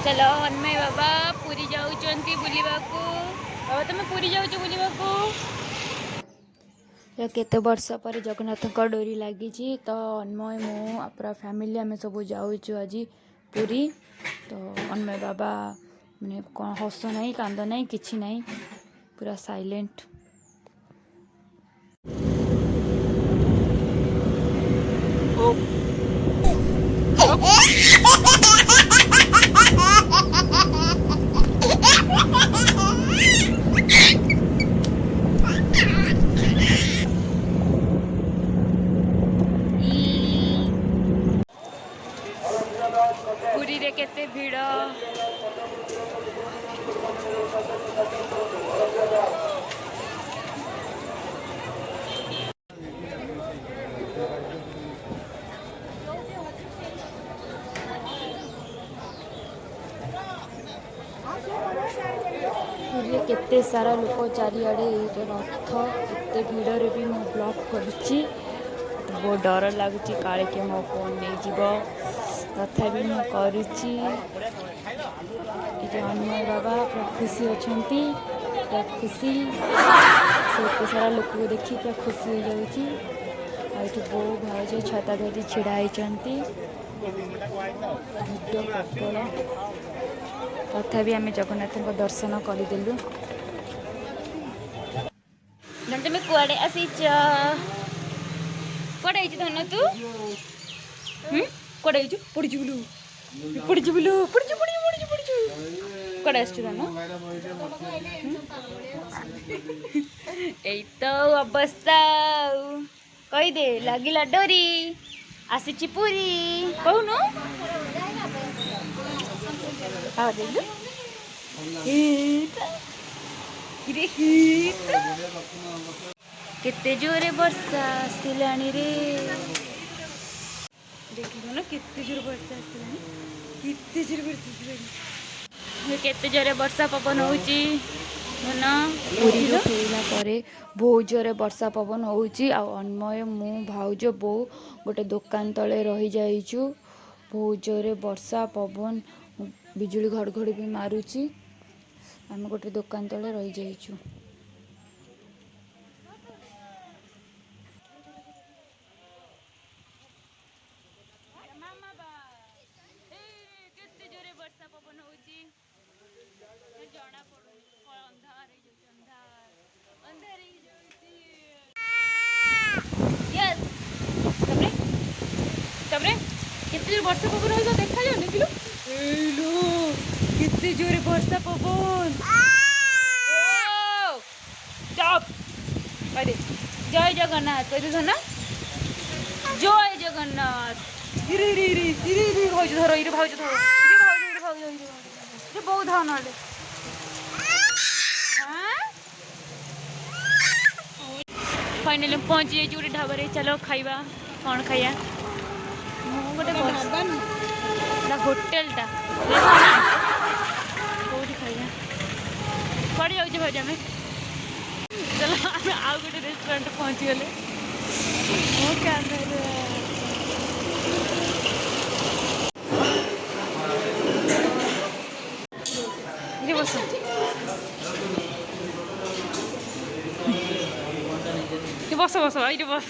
चलो अन्मय बाबा पूरी जाऊँगी बुलिबाकू। बाबा तुम पूरी जाऊँ बुलिबाकू। केते वर्ष पर जगन्नाथ डोरी लगी तो अन्मय मु पूरा फैमिली आम सब जाऊँ आज पूरी। तो अन्मय बाबा मैंने कौन हस नहीं कांद नहीं किसी नहीं पूरा साइलेंट। पुरी रे केते भीड़। पुरी केते सारा लोक चारिआडे रथ एते भीड़ भी मु ब्लॉग करुच्ची। बहुत डर लगुच काले के मो फोन नहीं जीव तथापि मु करुच्ची। अन्मय बाबा पूरा खुशी अच्छा पूरा खुशी से सारा लोक को देखी पूरा खुशी हो जाऊँगी। आठ बो भाज छता धरी छिड़ा होती भिड प्रबल तथापि आम जगन्नाथ दर्शन करदेलु। तुम कुआड़े आसीच कड़े धन तू कड़े पड़ी बुलू पड़ी बुलू पड़ी पड़ी पड़ी पड़ी कड़े आस धन तो अवस्था कहीदे लगिला डोरी आसी पूरी कहून केते जोरे वर्षा आसलानी रे देखिल ना केते जोर वर्षा आसलानी केते जोर वर्षा आसलानी केते जोरे वर्षा पवन होउची ना पूरी फेरला परे बहुत जोरे वर्षा पवन होउची। आ अन्मय मु भाउज बो गोटे दुकान तले रही जाइछु। बहुत जोरे वर्षा पवन बिजुली घड़घड़ी भी मारुची। आम गोटे दुकान तले रही जाइछु। केते वर्षा पवन हो देखा जाओ देखिलु केते जोरे वर्षा पवन जय जगन्नाथ कह धन जय जगन्नाथ इरे इरे इरे इरे इरे भाउज धर इरे भाउज धर इरे भाउज इरे भाउज इरे भाउज इरे बहुत धन आले फाइनली पहुंच जाइए गोटे ढाबा। चलो खाइबा कौन खाइया गोटे होटेलटा कौटी खाइया कड़े जाऊे भाज आम चलो आम आउ गोटे रेस्टोरेंट पहुँची गले मो कैमरा बस बस बस ये बस